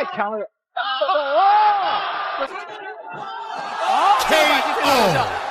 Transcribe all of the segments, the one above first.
太强了。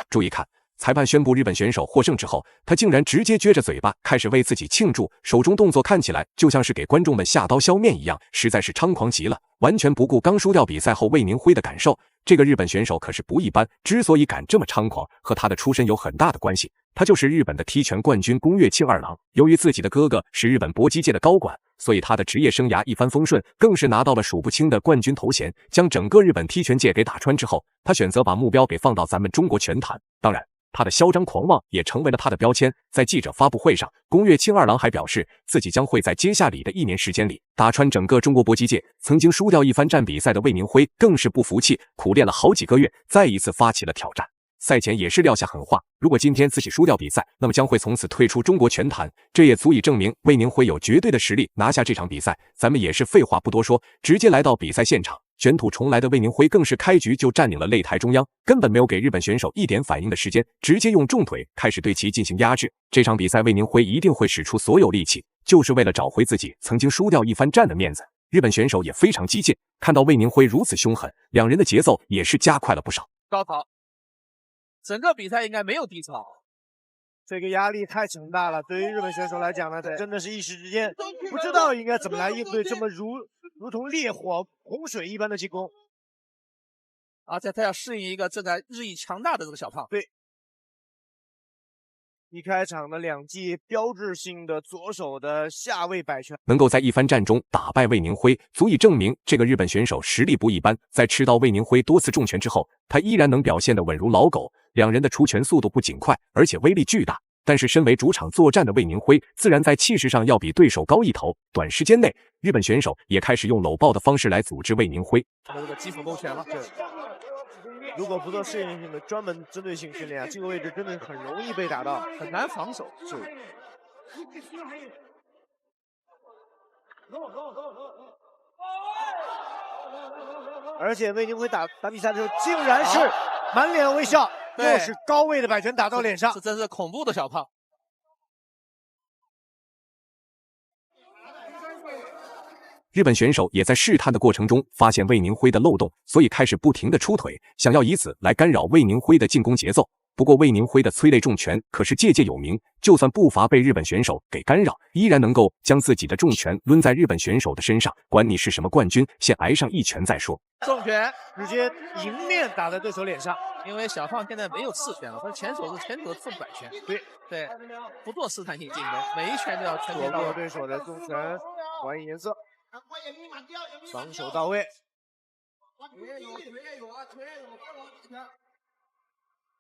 注意看，裁判宣布日本选手获胜之后，他竟然直接撅着嘴巴开始为自己庆祝，手中动作看起来就像是给观众们下刀削面一样，实在是猖狂极了，完全不顾刚输掉比赛后魏宁辉的感受。这个日本选手可是不一般，之所以敢这么猖狂，和他的出身有很大的关系。他就是日本的踢拳冠军宫越庆二郎。由于自己的哥哥是日本搏击界的高管，所以他的职业生涯一帆风顺，更是拿到了数不清的冠军头衔，将整个日本踢拳界给打穿之后，他选择把目标给放到咱们中国拳坛。当然，他的嚣张狂妄也成为了他的标签。在记者发布会上，宫越庆二郎还表示，自己将会在接下来的1年时间里打穿整个中国搏击界。曾经输掉一番战比赛的魏宁辉更是不服气，苦练了好几个月，再一次发起了挑战。赛前也是撂下狠话，如果今天自己输掉比赛，那么将会从此退出中国拳坛。这也足以证明魏宁辉有绝对的实力拿下这场比赛。咱们也是废话不多说，直接来到比赛现场。卷土重来的魏宁辉更是开局就占领了擂台中央，根本没有给日本选手一点反应的时间，直接用重腿开始对其进行压制。这场比赛魏宁辉一定会使出所有力气，就是为了找回自己曾经输掉一番战的面子。日本选手也非常激进，看到魏宁辉如此凶狠，两人的节奏也是加快了不少。高潮，整个比赛应该没有低潮。这个压力太强大了，对于日本选手来讲呢，真的是一时之间不知道应该怎么来应对这么如同烈火洪水一般的进攻，而且他要适应一个正在日益强大的这个小胖。对，一开场的2记标志性的左手的下位摆拳，能够在一番战中打败魏宁辉，足以证明这个日本选手实力不一般。在吃到魏宁辉多次重拳之后，他依然能表现得稳如老狗。两人的出拳速度不仅快，而且威力巨大。但是身为主场作战的魏宁辉，自然在气势上要比对手高一头。短时间内，日本选手也开始用搂抱的方式来组织魏宁辉。这个基础勾拳了。对，如果不做适应性的专门针对性训练，这个位置真的很容易被打到，很难防守。是。而且魏宁辉打比赛的时候，竟然是满脸微笑，又是高位的摆拳打到脸上，这真是恐怖的小胖。日本选手也在试探的过程中发现魏宁辉的漏洞，所以开始不停的出腿，想要以此来干扰魏宁辉的进攻节奏。不过魏宁辉的催泪重拳可是届届有名，就算步伐被日本选手给干扰，依然能够将自己的重拳抡在日本选手的身上。管你是什么冠军，先挨上一拳再说。重拳直接迎面打在对手脸上，因为小胖现在没有刺拳了，他前手是前手刺摆拳。对，不做试探性进攻，每一拳都要全面到位。躲过对手的重拳，还以颜色，防守到位。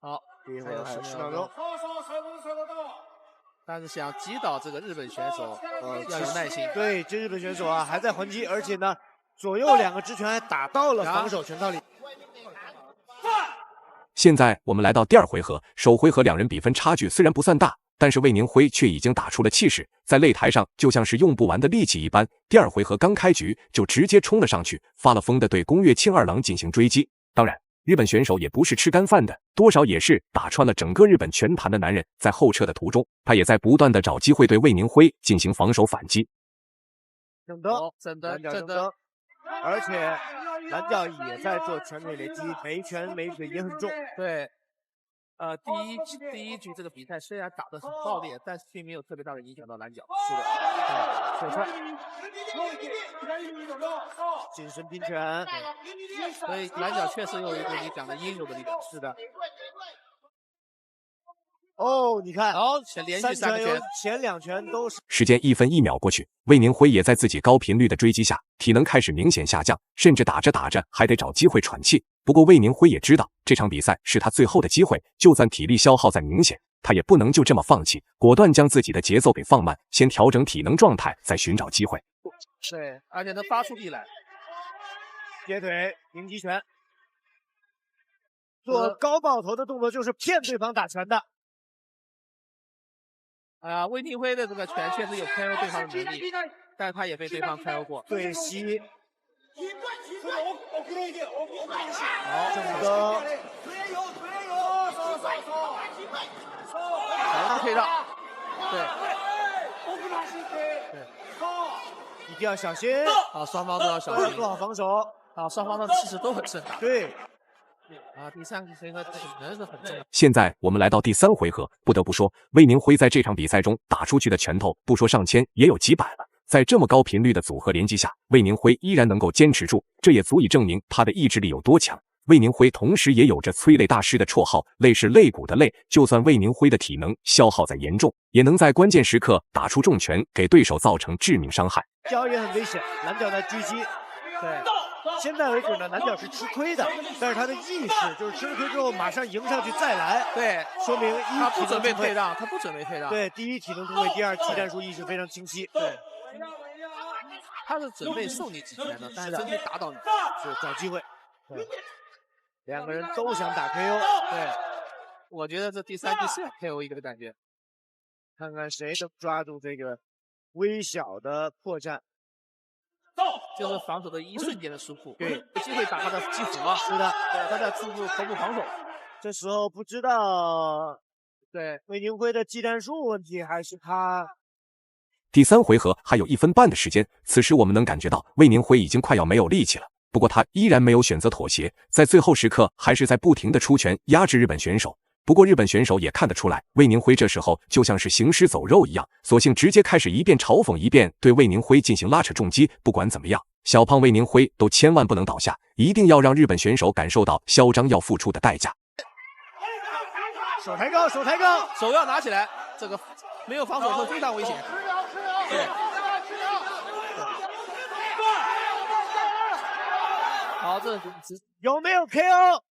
好，这一会儿还有10秒钟。但是想击倒这个日本选手，要有耐心。对，这日本选手啊还在还击，而且呢，左右2个直拳还打到了防守拳套里。现在我们来到第2回合，首回合两人比分差距虽然不算大，但是魏宁辉却已经打出了气势，在擂台上就像是用不完的力气一般。第2回合刚开局就直接冲了上去，发了疯的对宫越庆二郎进行追击。当然，日本选手也不是吃干饭的，多少也是打穿了整个日本拳坛的男人。在后撤的途中，他也在不断的找机会对魏宁辉进行防守反击。正蹬，正蹬，而且蓝教也在做拳腿连击，每拳每腿也很重。对，第一局这个比赛虽然打得很爆裂，但是并没有特别大的影响到蓝角。是的，手踹，近身拼拳，所以蓝角确实有一个你讲的应有的力量。是的。哦，你看，连续3个拳，前2拳都是。时间1分1秒过去，魏宁辉也在自己高频率的追击下，体能开始明显下降，甚至打着打着还得找机会喘气。不过魏宁辉也知道这场比赛是他最后的机会，就算体力消耗再明显，他也不能就这么放弃，果断将自己的节奏给放慢，先调整体能状态，再寻找机会。对，而且能发出力来。接腿迎击拳，做高爆头的动作就是骗对方打拳的。魏宁辉的这个拳确实有 KO 对方的能力，但是他也被对方 KO 过。对膝，好，正蹬，可以让，对，一定要小心。啊，双方都要小心，做好防守。啊，双方的气势都很盛大。对，啊，第3个回合体能是很重要。现在我们来到第3回合，不得不说，魏宁辉在这场比赛中打出去的拳头，不说上千，也有几百了。在这么高频率的组合连击下，魏宁辉依然能够坚持住，这也足以证明他的意志力有多强。魏宁辉同时也有着催泪大师的绰号，泪是肋骨的泪。就算魏宁辉的体能消耗再严重，也能在关键时刻打出重拳，给对手造成致命伤害。脚也很危险，蓝角在狙击。对，现在为止呢，蓝角是吃亏的，但是他的意识就是吃了亏之后马上迎上去再来。对，说明他不准备退让，他不准备退让。对，第一体能突围，第二技战术意识非常清晰。对，他是准备送你几拳的，但是真的打倒你，是找机会。对，两个人都想打 KO。对，我觉得这第3、第4 KO 一个的感觉，看看谁能抓住这个微小的破绽。就是防守的一瞬间的疏忽，对，有机会打他的基础啊。是的，对，他在头部防守。这时候不知道，对魏宁辉的技战术问题，还是他。第3回合还有1分半的时间，此时我们能感觉到魏宁辉已经快要没有力气了。不过他依然没有选择妥协，在最后时刻还是在不停的出拳压制日本选手。不过日本选手也看得出来，魏宁辉这时候就像是行尸走肉一样，索性直接开始一边嘲讽一边对魏宁辉进行拉扯重击。不管怎么样，小胖魏宁辉都千万不能倒下，一定要让日本选手感受到嚣张要付出的代价。手抬高，手抬高，手要拿起来，这个没有防守会非常危险。对。好，这有没有 KO？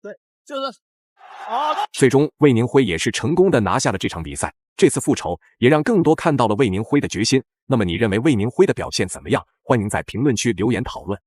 对，就是最终魏宁辉也是成功的拿下了这场比赛。这次复仇也让更多看到了魏宁辉的决心。那么你认为魏宁辉的表现怎么样？欢迎在评论区留言讨论。